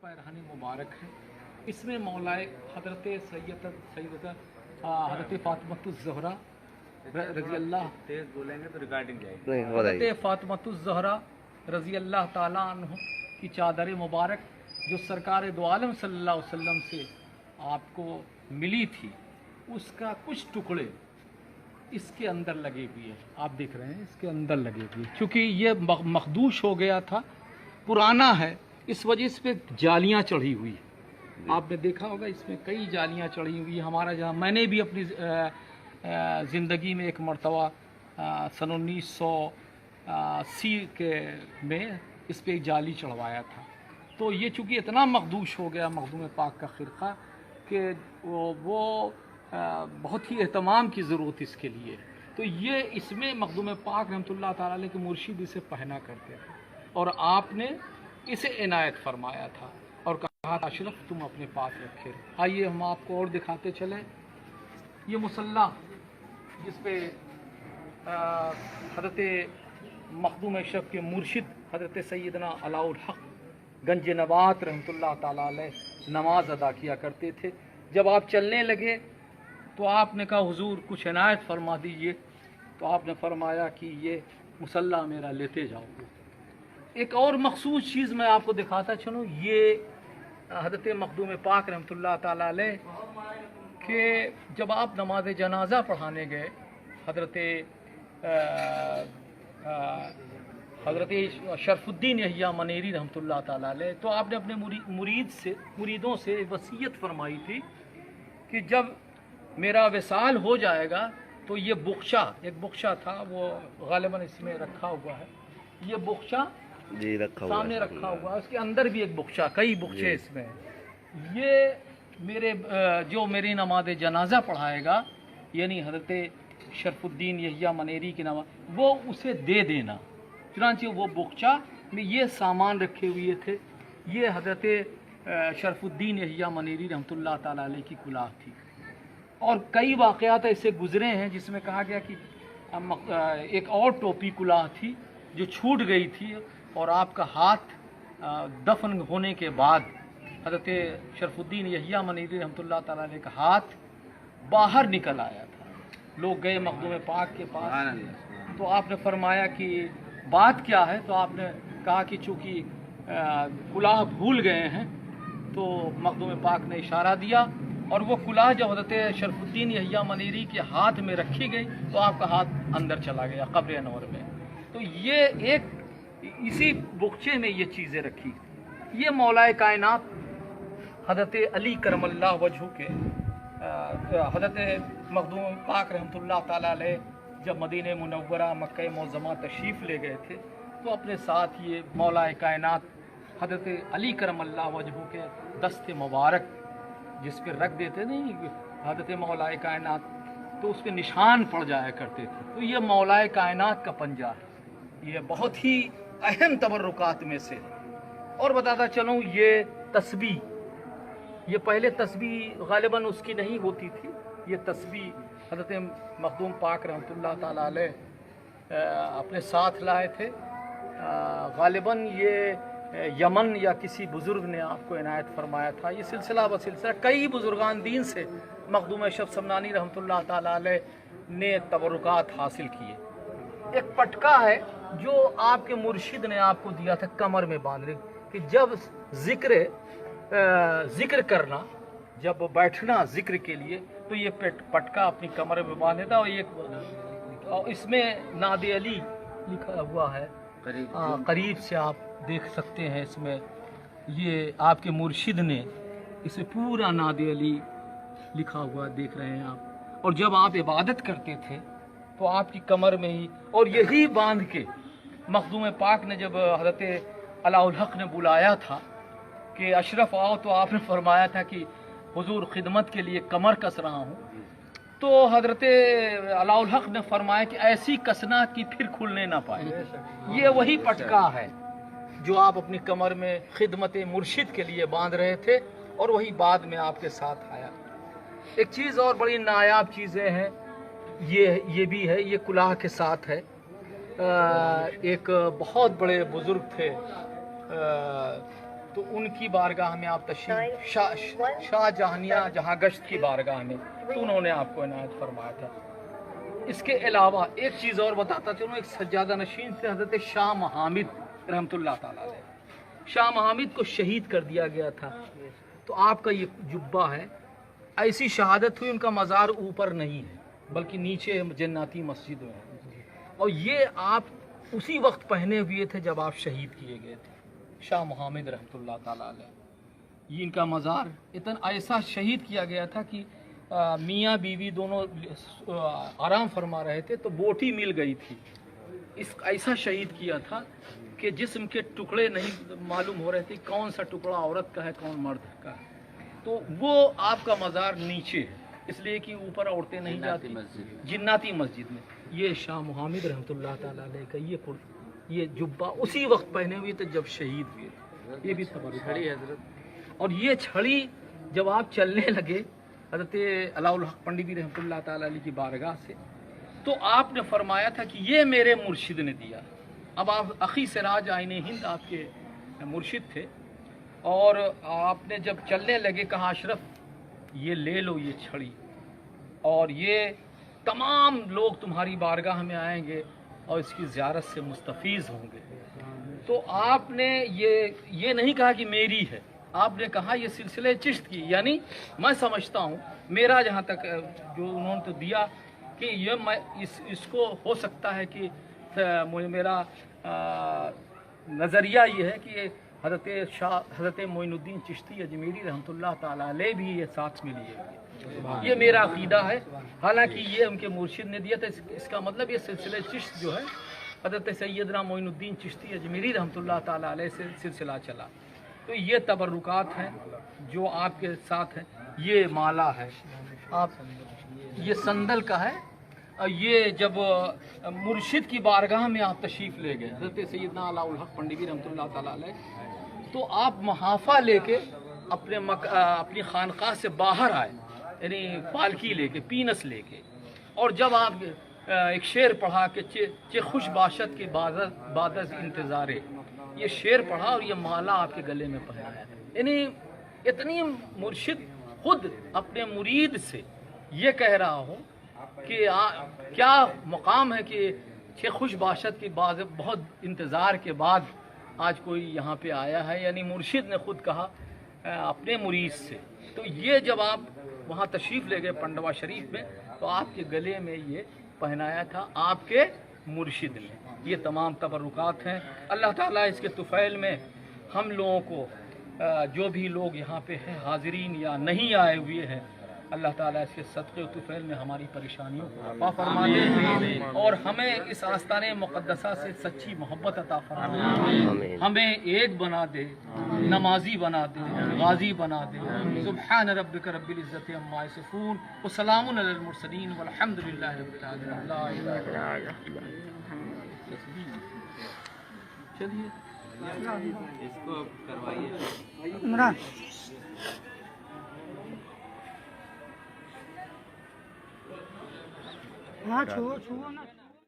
पैरहन मुबारक है। इसमें मौलाए हज़रत सैयदा हज़रत फ़ातिमतुज़्ज़हरा रज़ी अल्लाह तेज बोलेंगे तो रिकॉर्डिंग जाएगी। हज़रत फ़ातिमतुज़्ज़हरा रज़ी अल्लाह ताला अन्हु की चादर मुबारक जो सरकार दो आलम सल्लल्लाहु अलैहि वसल्लम से आपको मिली थी, उसका कुछ टुकड़े इसके अंदर लगे हुए हैं। आप देख रहे हैं इसके अंदर लगे हुए, क्योंकि ये मखदूश हो गया था, पुराना है, इस वजह से पे जालियाँ चढ़ी हुई है। आपने देखा होगा इसमें कई जालियाँ चढ़ी हुई है। हमारा जहाँ मैंने भी अपनी ज़िंदगी में एक मरतबा सन 1980 के में इस पर एक जाली चढ़वाया था। तो ये चूँकि इतना मखदूश हो गया मखदूम पाक का ख़िरक़ा कि वो बहुत ही एहतमाम की ज़रूरत इसके लिए। तो ये इसमें मखदूम पाक रहमतुल्लाह ताला अलैह के मुर्शिद इसे पहना करते थे और आपने इसे इनायत फरमाया था और कहा अशरफ तुम अपने पास रखे। आइए हम आपको और दिखाते चलें। ये मुसल्ला जिस पे हज़रत मखदूम अशरफ के मुर्शिद हज़रत सैयदना अलाउल हक़ गंज नबात रहमतुल्लाह ताला अलैह नमाज अदा किया करते थे। जब आप चलने लगे तो आपने कहा हुजूर कुछ इनायत फरमा दीजिए। तो आपने फरमाया कि ये मुसल्ला मेरा लेते जाओगे। एक और मखसूस चीज़ मैं आपको दिखाता चलूँ। ये हज़रत मखदूम पाक रहमतुल्लाह ताला अलैह के जब आप नमाज जनाजा पढ़ाने गए हज़रत शरफुद्दीन यहिया मनेरी रहमतुल्लाह ताला अलैह, तो आपने अपने मुरीदों से वसीयत फरमाई थी कि जब मेरा विसाल हो जाएगा तो ये बुख्शा, एक बुख्शा था वो गालिबन इसमें रखा हुआ है, ये बुख्शा जी रखा हुआ सामने रखा हुआ है, उसके अंदर भी एक बुख्शा, कई बुख्शे इसमें। ये मेरे जो मेरी नमाज जनाजा पढ़ाएगा यानी हज़रत शरफुद्दीन यहिया मनेरी की नमाज, वो उसे दे देना। चुनांचे वो बुख्शा में ये सामान रखे हुए थे। ये हज़रत शरफुद्दीन यहिया मनेरी रहमतुल्लाह ताला अलैह की कुलाह थी। और कई वाक़यात ऐसे गुज़रे हैं जिसमें कहा गया कि एक और टोपी कुलाह थी जो छूट गई थी और आपका हाथ दफन होने के बाद हज़रत शरफुद्दीन यहिया मनेरी रहमतुल्लाह ताला अलैह का हाथ बाहर निकल आया था। लोग गए मखदूम पाक के पास, तो आपने फरमाया कि बात क्या है। तो आपने कहा कि चूँकि कुलाह भूल गए हैं, तो मखदूम पाक ने इशारा दिया और वो कुलाह जब हज़रत शरफुद्दीन यहिया मनेरी के हाथ में रखी गई तो आपका हाथ अंदर चला गया कब्र अनवर में। तो ये एक इसी बुख्चे में ये चीज़ें रखी। ये मौलाए कायनात हज़रत अली करमल्लाह वजहू के हज़रत मखदूम पाक रहमतुल्लाह ताला अलैह जब मदीने मुनव्वरा मक्का मुअज़्ज़मा तशरीफ़ ले गए थे तो अपने साथ ये मौलाए कायनात हज़रत अली करमल्लाह वजहू के दस्ते मुबारक जिस पर रख देते नहीं हज़रत मौलाए कायनात, तो उस पर निशान पड़ जाया करते थे। तो ये मौलाए कायनात का पंजा है, ये बहुत ही अहम तबर्रुकात में से। और बताता चलूँ ये तस्बीह, ये पहले तस्बीह गालिबन उसकी नहीं होती थी। ये तस्बीह हज़रत मखदूम पाक रहमतुल्लाह ताला अलैह अपने साथ लाए थे। गालिबन ये यमन या किसी बुज़ुर्ग ने आपको इनायत फरमाया था। ये सिलसिला ब सिलसिला कई बुज़ुर्गान दीन से मखदूम अशरफ समनानी रहमतुल्लाह ताला अलैह ने तबरुकात हासिल किए। एक पटका है जो आपके मुर्शिद ने आपको दिया था कमर में बांधने कि जब ज़िक्र करना, जब बैठना ज़िक्र के लिए, तो ये पटका अपनी कमर में बांधे था। और इसमें नादे अली लिखा हुआ है, करीब से आप देख सकते हैं। इसमें ये आपके मुर्शिद ने इसे पूरा नादे अली लिखा हुआ देख रहे हैं आप। और जब आप इबादत करते थे तो आपकी कमर में ही, और यही बांध के मखदूम पाक ने जब हज़रत अलाउल हक़ ने बुलाया था कि अशरफ आओ, तो आपने फरमाया था कि हुजूर खिदमत के लिए कमर कस रहा हूँ। तो हज़रत अलाउल हक़ ने फरमाया कि ऐसी कसना कि फिर खुलने ना पाए। ये वही पटका है जो आप अपनी कमर में खिदमत मुर्शिद के लिए बांध रहे थे और वही बाद में आपके साथ आया। एक चीज़ और बड़ी नायाब चीज़ें हैं, ये भी है, ये कुलाह के साथ है। एक बहुत बड़े बुज़ुर्ग थे تو ان کی بارگاہ میں آپ تشریف شاہ جہانیہ جہاں گشت کی بارگاہ میں تو انہوں نے آپ کو عنایت فرمایا تھا۔ اس کے علاوہ ایک چیز اور بتاتا چلوں، ایک سجادہ نشین تھے حضرت شاہ محامد رحمۃ اللہ تعالیٰ علیہ۔ شاہ محامد کو شہید کر دیا گیا تھا، تو آپ کا یہ جبہ ہے، ایسی شہادت ہوئی ان کا مزار اوپر نہیں ہے بلکہ نیچے جناتی مسجد میں ہے، اور یہ آپ اسی وقت پہنے ہوئے تھے جب آپ شہید کیے گئے تھے، شاہ محمد رحمۃ اللہ تعالیٰ علیہ۔ یہ ان کا مزار اتنا ایسا شہید کیا گیا تھا کہ میاں بیوی دونوں آرام فرما رہے تھے تو بوٹی مل گئی تھی، اس ایسا شہید کیا تھا کہ جسم کے ٹکڑے نہیں معلوم ہو رہے تھے کون سا ٹکڑا عورت کا ہے کون مرد کا ہے، تو وہ آپ کا مزار نیچے ہے، اس لیے کہ اوپر عورتیں نہیں جاتی جناتی مسجد میں۔ یہ شاہ محمد رحمۃ اللہ تعالیٰ علیہ کا یہ جبہ اسی وقت پہنے ہوئے تھے جب شہید ہوئے تھے، یہ بھی چھڑی حضرت۔ اور یہ چھڑی جب آپ چلنے لگے حضرت علاء الحق پنڈی رحمۃ اللہ تعالیٰ علیہ کی بارگاہ سے، تو آپ نے فرمایا تھا کہ یہ میرے مرشد نے دیا۔ اب آپ اخی سراج آئین ہند آپ کے مرشد تھے، اور آپ نے جب چلنے لگے کہا اشرف یہ لے لو یہ چھڑی، اور یہ تمام لوگ تمہاری بارگاہ میں آئیں گے اور اس کی زیارت سے مستفیض ہوں گے۔ تو آپ نے یہ نہیں کہا کہ میری ہے، آپ نے کہا یہ سلسلہ چشت کی، یعنی میں سمجھتا ہوں میرا جہاں تک جو انہوں نے تو دیا کہ یہ میں اس کو ہو سکتا ہے کہ میرا نظریہ یہ ہے کہ حضرت معین الدین چشتی اجمیری رحمۃ اللہ تعالیٰ علیہ بھی یہ ساتھ میں لیے ہوئے، یہ میرا عقیدہ ہے، حالانکہ یہ ان کے مرشد نے دیا تھا۔ اس کا مطلب یہ سلسلہ چشت جو ہے حضرت سیدنا معین الدین چشتی اجمیری رحمۃ اللہ تعالیٰ علیہ سے سلسلہ چلا، تو یہ تبرکات ہیں جو آپ کے ساتھ ہیں۔ یہ مالا ہے، آپ یہ سندل کا ہے، اور یہ جب مرشد کی بارگاہ میں آپ تشریف لے گئے حضرت سیدنا علاء الحق پنڈی رحمۃ اللہ تعالیٰ علیہ، تو آپ محافہ لے کے اپنی خانقاہ سے باہر آئے، یعنی پالکی لے کے پینس لے کے، اور جب آپ ایک شعر پڑھا کہ چے خوش باشد کے بعد از انتظارے، یہ شعر پڑھا اور یہ مالا آپ کے گلے میں پہنایا، یعنی اتنی مرشد خود اپنے مرید سے یہ کہہ رہا ہو کہ کیا مقام ہے کہ چھ خوش باشد کے بعد بہت انتظار کے بعد آج کوئی یہاں پہ آیا ہے، یعنی مرشد نے خود کہا اپنے مرید سے۔ تو یہ جب آپ وہاں تشریف لے گئے پنڈوا شریف میں، تو آپ کے گلے میں یہ پہنایا تھا آپ کے مرشد نے۔ یہ تمام تبرکات ہیں، اللہ تعالیٰ اس کے طفیل میں ہم لوگوں کو جو بھی لوگ یہاں پہ ہیں حاضرین یا نہیں آئے ہوئے ہیں، اللہ تعالیٰ اس کے صدقے و طفیل میں ہماری پریشانیوں کو عفا فرما دے، اور ہمیں اس آستانِ مقدسہ سے سچی محبت عطا فرما دے، ہمیں ایک بنا دے، نمازی بنا دے، غازی بنا دے۔ سبحان ربک رب العزت عما یصفون وسلام علی المرسلین والحمد للہ رب العالمین۔ لا الہ الا اللہ۔ چلیے اس کو کروائیے عمران ہاں چھوڑو نا۔